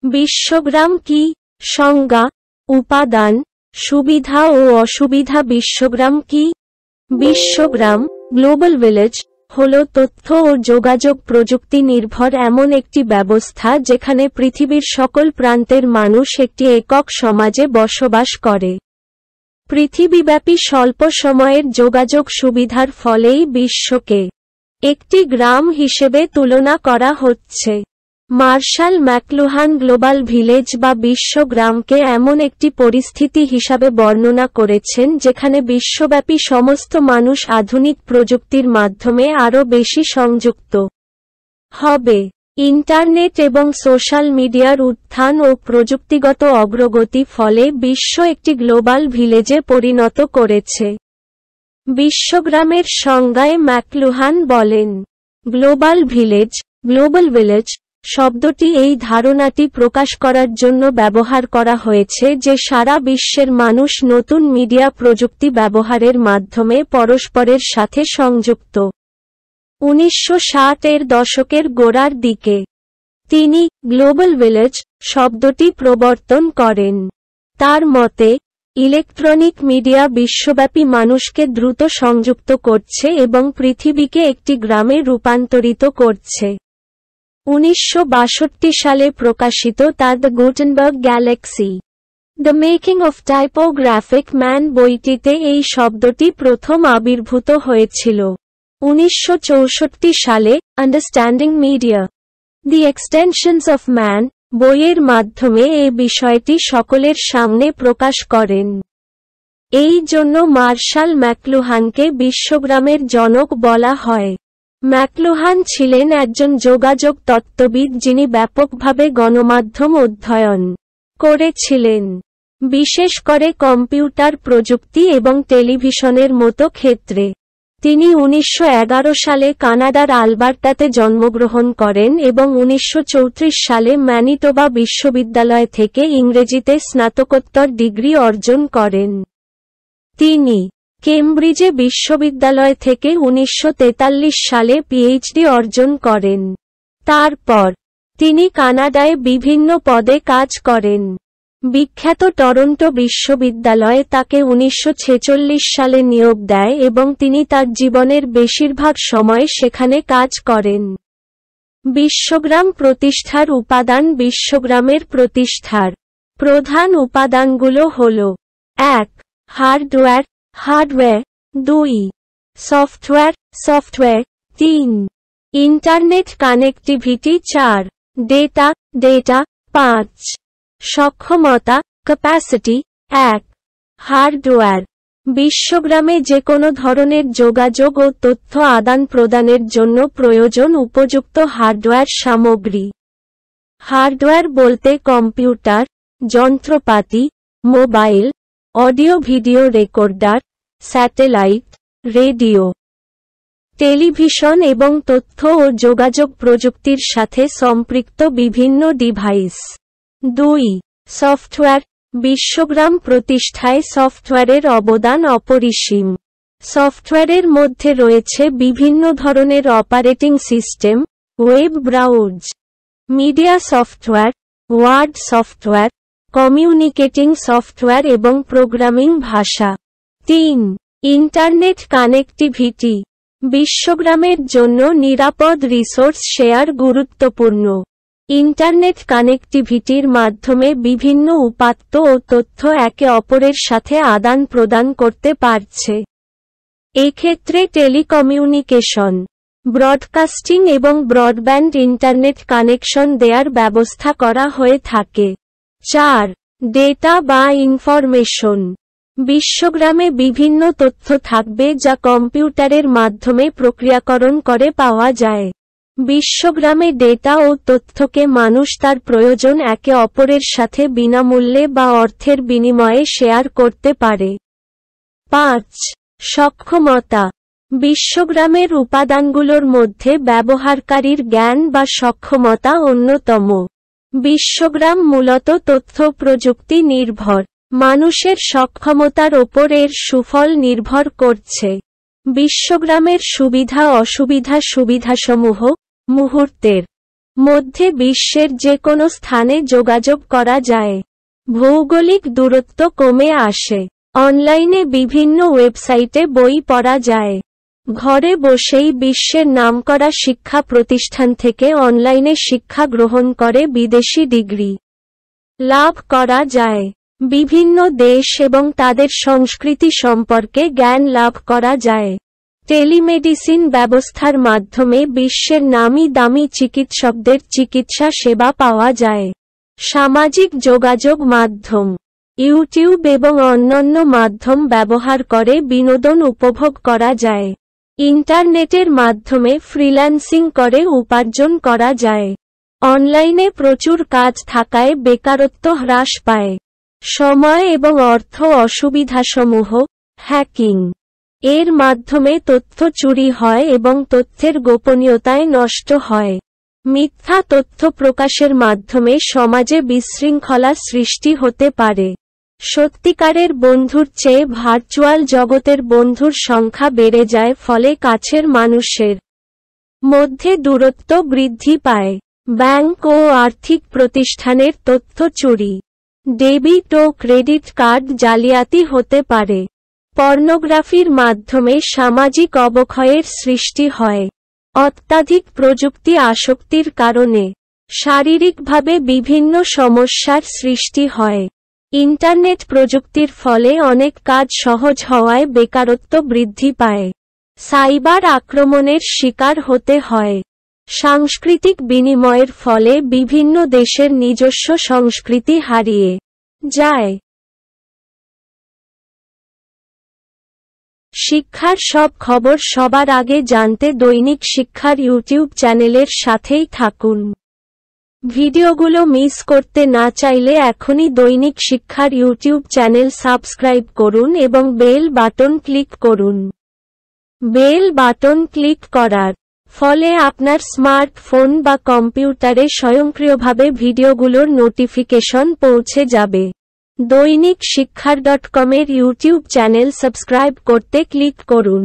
বিশ্বগ্রাম কি? সংজ্ঞা, উপাদান, সুবিধা ও অসুবিধা। বিশ্বগ্রাম কি? বিশ্বগ্রাম, গ্লোবাল ভিলেজ, হল তথ্য ও যোগাযোগ প্রযুক্তি নির্ভর এমন একটি ব্যবস্থা যেখানে পৃথিবীর সকল প্রান্তের মানুষ একটি একক সমাজে বসবাস করে। পৃথিবীব্যাপী স্বল্প সময়ের যোগাযোগ সুবিধার ফলেই বিশ্বকে একটি গ্রাম হিসেবে তুলনা করা হচ্ছে। মার্শাল ম্যাকলুহান গ্লোবাল ভিলেজ বা বিশ্বগ্রামকে এমন একটি পরিস্থিতি হিসাবে বর্ণনা করেছেন যেখানে বিশ্বব্যাপী সমস্ত মানুষ আধুনিক প্রযুক্তির মাধ্যমে আরও বেশি সংযুক্ত হবে। ইন্টারনেট এবং সোশ্যাল মিডিয়ার উত্থান ও প্রযুক্তিগত অগ্রগতি ফলে বিশ্ব একটি গ্লোবাল ভিলেজে পরিণত করেছে। বিশ্বগ্রামের সংজ্ঞায় ম্যাকলুহান বলেন, গ্লোবাল ভিলেজ শব্দটি এই ধারণাটি প্রকাশ করার জন্য ব্যবহার করা হয়েছে যে সারা বিশ্বের মানুষ নতুন মিডিয়া প্রযুক্তি ব্যবহারের মাধ্যমে পরস্পরের সাথে সংযুক্ত। 1960-এর দশকের গোড়ার দিকে তিনি গ্লোবাল ভিলেজ শব্দটি প্রবর্তন করেন। তার মতে, ইলেকট্রনিক মিডিয়া বিশ্বব্যাপী মানুষকে দ্রুত সংযুক্ত করছে এবং পৃথিবীকে একটি গ্রামে রূপান্তরিত করছে। 1962 সালে প্রকাশিত তার the Gutenberg Galaxy, the making of typographic man বইটিতে এই শব্দটি প্রথম আবির্ভূত হয়েছিল। 1964 সালে understanding media, the extensions of man বইয়ের মাধ্যমে এই বিষয়টি সকলের সামনে প্রকাশ করেন। এই জন্য মার্শাল ম্যাকলুহানকে বিশ্বগ্রামের জনক বলা হয়। ম্যাকলুহান ছিলেন একজন যোগাযোগ তত্ত্ববিদ যিনি ব্যাপকভাবে গণমাধ্যম অধ্যয়ন করেছিলেন, বিশেষ করে কম্পিউটার প্রযুক্তি এবং টেলিভিশনের মতো ক্ষেত্রে। তিনি 1911 সালে কানাডার আলবার্টাতে জন্মগ্রহণ করেন এবং 1934 সালে ম্যানিটোবা বিশ্ববিদ্যালয় থেকে ইংরেজিতে স্নাতকোত্তর ডিগ্রি অর্জন করেন। তিনি কেমব্রিজে বিশ্ববিদ্যালয় থেকে 1943 সালে পিএইচডি অর্জন করেন। তারপর তিনি কানাডায় বিভিন্ন পদে কাজ করেন। বিখ্যাত টরন্টো বিশ্ববিদ্যালয়ে তাকে 1946 সালে নিয়োগ দেয় এবং তিনি তার জীবনের বেশিরভাগ সময় সেখানে কাজ করেন। বিশ্বগ্রাম প্রতিষ্ঠার উপাদান। বিশ্বগ্রামের প্রতিষ্ঠার প্রধান উপাদানগুলো হল: 1. Hardware, 2. Software, 3. Internet connectivity, 4. Data, 5. সক্ষমতা, ক্যাপাসিটি। 1. হার্ডওয়্যার। বিশ্বগ্রামে যে কোনো ধরনের যোগাযোগ ও তথ্য আদান প্রদানের জন্য প্রয়োজন উপযুক্ত হার্ডওয়্যার সামগ্রী। হার্ডওয়্যার বলতে কম্পিউটার, যন্ত্রপাতি, mobile, audio video recorder, satellite, radio, television এবং তথ্য ও যোগাযোগ প্রযুক্তির সাথে সম্পৃক্ত বিভিন্ন ডিভাইস। 2. সফটওয়্যার। বিশ্বগ্রাম প্রতিষ্ঠায় সফটওয়্যারের অবদান অপরিসীম। সফটওয়্যারের মধ্যে রয়েছে বিভিন্ন ধরনের operating system, web browse, media software, word software, communicating software এবং প্রোগ্রামিং ভাষা। 3. Internet connectivity. বিশ্বগ্রামের জন্য নিরাপদ রিসোর্স শেয়ার গুরুত্বপূর্ণ। ইন্টারনেট কানেক্টিভিটির মাধ্যমে বিভিন্ন উপাত্ত ও তথ্য একে অপরের সাথে আদান প্রদান করতে পারছে। এক্ষেত্রে টেলিকমিউনিকেশন, ব্রডকাস্টিং এবং ব্রডব্যান্ড ইন্টারনেট কানেকশন দেয়ার ব্যবস্থা করা হয়ে থাকে। 4. ডেটা বা ইনফরমেশন। বিশ্বগ্রামে বিভিন্ন তথ্য থাকবে যা কম্পিউটারের মাধ্যমে প্রক্রিয়াকরণ করে পাওয়া যায়। বিশ্বগ্রামে ডেটা ও তথ্যকে মানুষ তার প্রয়োজন একে অপরের সাথে বিনামূল্যে বা অর্থের বিনিময়ে শেয়ার করতে পারে। 5. সক্ষমতা। বিশ্বগ্রামের উপাদানগুলোর মধ্যে ব্যবহারকারীর জ্ঞান বা সক্ষমতা অন্যতম। বিশ্বগ্রাম মূলত তথ্য প্রযুক্তি নির্ভর। মানুষের সক্ষমতার ওপর এর সুফল নির্ভর করছে। বিশ্বগ্রামের সুবিধা অসুবিধা। সুবিধাসমূহ: মুহূর্তের মধ্যে বিশ্বের যে কোনো স্থানে যোগাযোগ করা যায়। ভৌগোলিক দূরত্ব কমে আসে। অনলাইনে বিভিন্ন ওয়েবসাইটে বই পড়া যায়। ঘরে বসেই বিশ্বের নামকরা শিক্ষা প্রতিষ্ঠান থেকে অনলাইনে শিক্ষা গ্রহণ করে বিদেশি ডিগ্রি লাভ করা যায়। বিভিন্ন দেশ এবং তাদের সংস্কৃতি সম্পর্কে জ্ঞান লাভ করা যায়। টেলিমেডিসিন ব্যবস্থার মাধ্যমে বিশ্বের নামি দামি চিকিৎসকদের চিকিৎসা সেবা পাওয়া যায়। সামাজিক যোগাযোগ মাধ্যম, ইউটিউব এবং অন্যান্য মাধ্যম ব্যবহার করে বিনোদন উপভোগ করা যায়। ইন্টারনেটের মাধ্যমে ফ্রিল্যান্সিং করে উপার্জন করা যায়। অনলাইনে প্রচুর কাজ থাকায় বেকারত্ব হ্রাস পায়। সময় এবং অর্থ অসুবিধাসমূহ, হ্যাকিং এর মাধ্যমে তথ্য চুরি হয় এবং তথ্যের গোপনীয়তায় নষ্ট হয়। মিথ্যা তথ্য প্রকাশের মাধ্যমে সমাজে বিশৃঙ্খলা সৃষ্টি হতে পারে। সত্যিকারের বন্ধুর চেয়ে ভার্চুয়াল জগতের বন্ধুর সংখ্যা বেড়ে যায়, ফলে কাছের মানুষের মধ্যে দূরত্ব বৃদ্ধি পায়। ব্যাংক ও আর্থিক প্রতিষ্ঠানের তথ্য চুরি, ডেবিট ও ক্রেডিট কার্ড জালিয়াতি হতে পারে। পর্নোগ্রাফির মাধ্যমে সামাজিক অবক্ষয়ের সৃষ্টি হয়। অত্যাধিক প্রযুক্তি আসক্তির কারণে শারীরিকভাবে বিভিন্ন সমস্যার সৃষ্টি হয়। ইন্টারনেট প্রযুক্তির ফলে অনেক কাজ সহজ হওয়ায় বেকারত্ব বৃদ্ধি পায়। সাইবার আক্রমণের শিকার হতে হয়। সাংস্কৃতিক বিনিময়ের ফলে বিভিন্ন দেশের নিজস্ব সংস্কৃতি হারিয়ে যায়। শিক্ষার সব খবর সবার আগে জানতে দৈনিক শিক্ষার ইউটিউব চ্যানেলের সাথেই থাকুন। ভিডিওগুলো মিস করতে না চাইলে এখনই দৈনিক শিক্ষার ইউটিউব চ্যানেল সাবস্ক্রাইব করুন এবং বেল বাটন ক্লিক করুন। বেল বাটন ক্লিক করার ফলে আপনার স্মার্টফোন বা কম্পিউটারে স্বয়ংক্রিয়ভাবে ভিডিওগুলোর নোটিফিকেশন পৌঁছে যাবে। দৈনিক শিক্ষার.com এর ইউটিউব চ্যানেল সাবস্ক্রাইব করতে ক্লিক করুন।